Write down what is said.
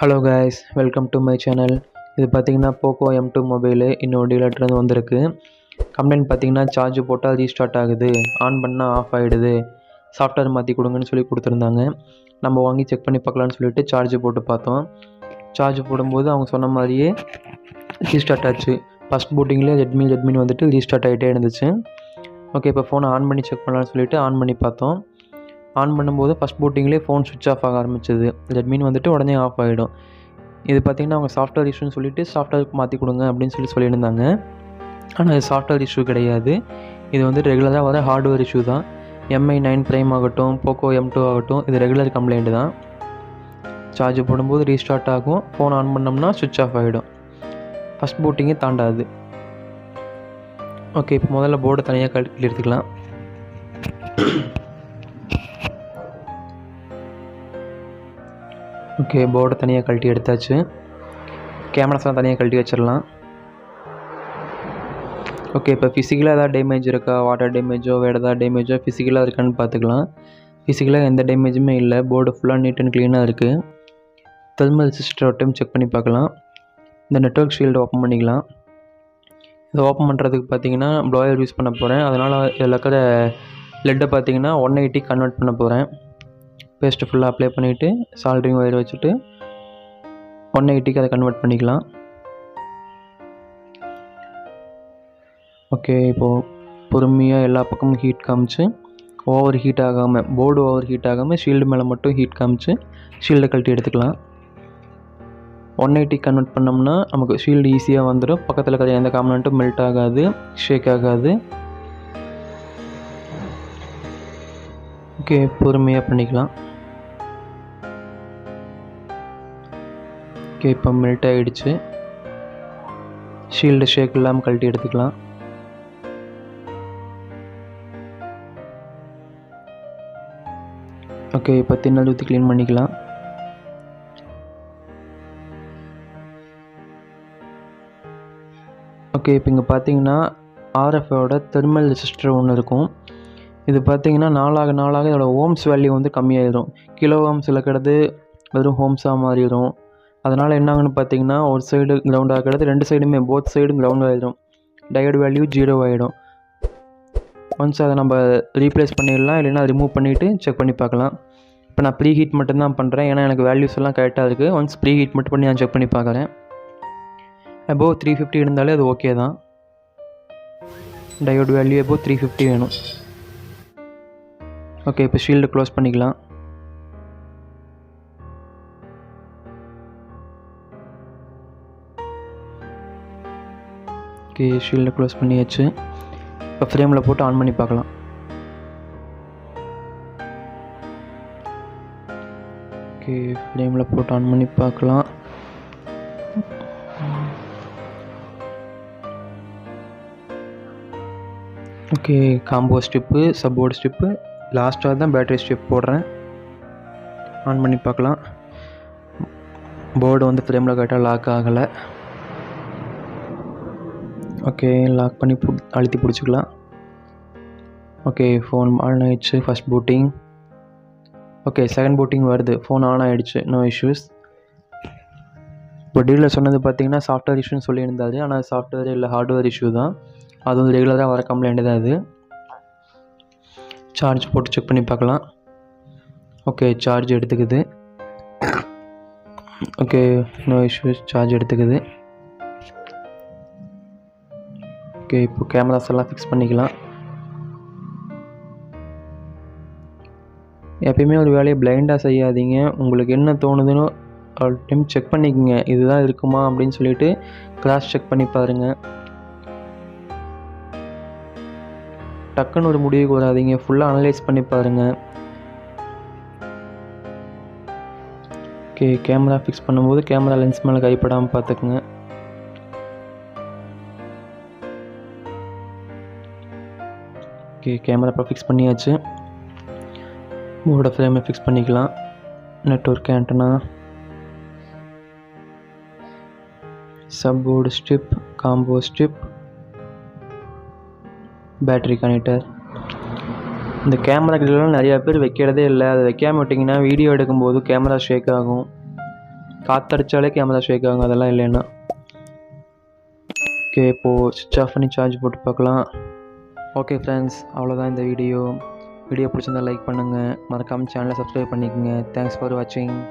Hello guys, welcome to my channel. இது பார்த்திங்கன்னா Poco M2 mobile இன்னொரு டீலர்லேருந்து வந்திருக்கு. கம்ப்ளைண்ட் பார்த்திங்கன்னா சார்ஜ் போட்டால் ரீஸ்டார்ட் ஆகுது, ஆன் பண்ணால் ஆஃப் ஆகிடுது, சாஃப்ட்வேர் மாற்றி கொடுங்கன்னு சொல்லி கொடுத்துருந்தாங்க. நம்ம வாங்கி செக் பண்ணி பார்க்கலான்னு சொல்லிட்டு சார்ஜ் போட்டு பார்த்தோம். சார்ஜ் போடும்போது அவங்க சொன்ன மாதிரியே ரீஸ்டார்ட் ஆச்சு. ஃபஸ்ட் பூட்டிங்லேயே ரெட்மி வந்துட்டு ரீஸ்டார்ட் ஆகிட்டே இருந்துச்சு. ஓகே, இப்போ ஃபோனை ஆன் பண்ணி செக் பண்ணலான்னு சொல்லிட்டு ஆன் பண்ணி பார்த்தோம். ஆன் பண்ணும்போது ஃபஸ்ட் பூட்டிங்லேயே ஃபோன் சுவிட்ச் ஆஃப் ஆக ஆரம்பிச்சது. ரெட்மின்னு வந்துட்டு உடனே ஆஃப் ஆகிடும். இது பார்த்திங்கன்னா அவங்க சாஃப்ட்வேர் இஷ்யூன்னு சொல்லிட்டு சாஃப்ட்வேருக்கு மாற்றி கொடுங்க அப்படின்னு சொல்லியிருந்தாங்க. ஆனால் இது சாஃப்ட்வேர் இஷ்யூ கிடையாது. இது வந்துட்டு ரெகுலராக வர ஹார்ட்வேர் இஷ்யூ தான். MI 9 Prime ஆகட்டும், போக்கோ M2 ஆகட்டும், இது ரெகுலர் கம்ப்ளைண்ட் தான். சார்ஜ் போடும்போது ரீஸ்டார்ட் ஆகும், ஃபோன் ஆன் பண்ணோம்னா சுவிட்ச் ஆஃப் ஆகிடும், ஃபஸ்ட் பூட்டிங்கே தாண்டாது. ஓகே, இப்போ முதல்ல போர்டை தனியாக கழட்டி எடுத்துக்கலாம். ஓகே, போர்டை தனியாக கழட்டி எடுத்தாச்சு. கேமராஸ்லாம் தனியாக கழட்டி வச்சிடலாம். ஓகே, இப்போ ஃபிசிக்கலாக எதாவது டேமேஜ் இருக்கா, வாட்டர் டேமேஜோ வேறு எதாவது டேமேஜோ ஃபிசிக்கலாக இருக்கான்னு பார்த்துக்கலாம். ஃபிசிக்கலாக எந்த டேமேஜுமே இல்லை, போர்டு ஃபுல்லாக நீட் அண்ட் க்ளீனாக இருக்குது. தெர்மல் ரெசிஸ்டர் ஒரு டைம் செக் பண்ணி பார்க்கலாம். இந்த நெட்வொர்க் ஷீல்டு ஓப்பன் பண்ணிக்கலாம். இதை ஓப்பன் பண்ணுறதுக்கு பார்த்தீங்கன்னா ப்ளோயர் யூஸ் பண்ண போகிறேன். அதனால் இதில் இருக்கிற லெட்டை பார்த்தீங்கன்னா 180 கன்வெர்ட் பண்ண போகிறேன். பேஸ்ட்டு ஃபுல்லாக அப்ளை பண்ணிவிட்டு சால்ட்ரிங் ஒயர் வச்சுட்டு 180க்கு அதை கன்வெர்ட் பண்ணிக்கலாம். ஓகே, இப்போது பொறுமையாக எல்லா பக்கமும் ஹீட் காமிச்சு ஓவர் ஹீட் ஆகாமல், போர்டு ஓவர் ஹீட் ஆகாமல் ஷீல்டு மேலே மட்டும் ஹீட் காமிச்சு ஷீல்டை கழட்டி எடுத்துக்கலாம். 180 கன்வெர்ட் பண்ணோம்னா நமக்கு ஷீல்டு ஈஸியாக வந்துடும். பக்கத்தில் இருக்கிற எந்த காம்பனண்ட்டும் மெல்ட் ஆகாது, ஷேக் ஆகாது. ஓகே, பொறுமையாக பண்ணிக்கலாம். ஓகே, இப்போ மெல்ட் ஆகிடுச்சு. ஷீல்டு ஷேக் இல்லாமல் கழட்டி எடுத்துக்கலாம். ஓகே, இப்போ தின்னல் ஊற்றி க்ளீன் பண்ணிக்கலாம். ஓகே, இப்போ இங்கே பார்த்தீங்கன்னா RFஓட தெர்மல் ரெசிஸ்டர் ஒன்று இருக்கும். இது பார்த்தீங்கன்னா நாளாக இதோட ஓம்ஸ் வேல்யூ வந்து கம்மியாயிடும். கிலோ ஓம்ஸ் இருக்கிறது வெறும் ஹோம்ஸாக மாறிடும். அதனால் என்ன ஆகுன்னு பார்த்தீங்கன்னா ஒரு சைடு கிரவுண்ட் ஆகிறது, ரெண்டு சைடுமே போத் சைடும் கிரவுண்ட் ஆகிடும். டயோடு வேல்யூ 0 ஆகிடும். ஒன்ஸ் அதை நம்ம ரீப்ளேஸ் பண்ணிடலாம், இல்லைன்னா ரிமூவ் பண்ணிவிட்டு செக் பண்ணி பார்க்கலாம். இப்போ நான் ப்ரீ ஹீட் மட்டும்தான் பண்ணுறேன், ஏன்னா எனக்கு வேல்யூஸ் எல்லாம் கரெக்டாக இருக்குது. ஒன்ஸ் ப்ரீ ஹீட் மட்டும் பண்ணி நான் செக் பண்ணி பார்க்குறேன். அபோவ் 350 இருந்தாலே அது ஓகே தான். டயோடு வேல்யூ அபோவ் 350 வேணும். ஓகே, இப்போ ஷீல்டு க்ளோஸ் பண்ணிக்கலாம். ஓகே, ஷீல்டு க்ளோஸ் பண்ணியாச்சு. இப்போ ஃப்ரேமில் போட்டு ஆன் பண்ணி பார்க்கலாம். ஓகே, ஃப்ரேமில் போட்டு ஆன் பண்ணி பார்க்கலாம். Okay, combo strip, support strip, லாஸ்ட்டாக தான் பேட்டரி ஸ்ட்ரிப் போடுறேன். ஆன் பண்ணி பார்க்கலாம். போர்டு வந்து ஃப்ரேமில் கரெக்டாக லாக் ஆகலை. ஓகே, லாக் பண்ணி அழுத்தி பிடிச்சிக்கலாம். ஓகே, ஃபோன் ஆன் ஆகிடுச்சு. First booting. Okay, second booting வருது. ஃபோன் ஆன் ஆகிடுச்சு, நோ இஷ்யூஸ். இப்போ டீலர் சொன்னது பார்த்தீங்கன்னா சாஃப்ட்வேர் இஷ்யூன்னு சொல்லியிருந்தாரு. ஆனால் சாஃப்ட்வேர் இல்லை, ஹார்ட்வேர் இஷ்யூ தான். அதுவும் ரெகுலராக வர கம்ப்ளைண்ட் தான் அது. சார்ஜ் போட்டு செக் பண்ணி பார்க்கலாம். ஓகே, சார்ஜ் எடுத்துக்குது. ஓகே, நோ இஷ்யூஸ், சார்ஜ் எடுத்துக்குது. ஓகே, இப்போ கேமராஸ் எல்லாம் ஃபிக்ஸ் பண்ணிக்கலாம். எப்பயுமே ஒரு வேலையை பிளைண்டாக செய்யாதீங்க. உங்களுக்கு என்ன தோணுதுன்னு ஒரு டைம் செக் பண்ணிக்கோங்க. இதுதான் இருக்குமா அப்படின்னு சொல்லிட்டு கிராஸ் செக் பண்ணி பாருங்கள். டக்குன்னு ஒரு முடிவுக்கு வராதீங்க, ஃபுல்லாக அனலைஸ் பண்ணி பாருங்கள். ஓகே, கேமரா ஃபிக்ஸ் பண்ணும்போது கேமரா லென்ஸ் மேலே கைப்படாமல் பார்த்துக்குங்க. ஓகே, கேமரா இப்போ ஃபிக்ஸ் பண்ணியாச்சு. போர்டை ஃப்ரேமை ஃபிக்ஸ் பண்ணிக்கலாம். Network antenna, support strip, combo strip, battery connector. இந்த கேமரா கிட்டலாம் நிறையா பேர் வைக்கிறதே இல்லை. அதை வைக்காமல் விட்டிங்கன்னா வீடியோ எடுக்கும்போது கேமரா ஷேக் ஆகும். காற்றடிச்சாலே கேமரா ஷேக் ஆகும், அதெல்லாம் இல்லைன்னா. ஓகே, இப்போது ஸ்விட்ச் ஆஃப் பண்ணி சார்ஜ் போட்டு பார்க்கலாம். ஓகே ஃப்ரெண்ட்ஸ், அவ்வளோதான் இந்த வீடியோ பிடிச்சிருந்தால் லைக் பண்ணுங்கள், மறக்காமல் சேனலை சப்ஸ்கிரைப் பண்ணிக்கோங்க. தேங்க்ஸ் ஃபார் வாட்சிங்.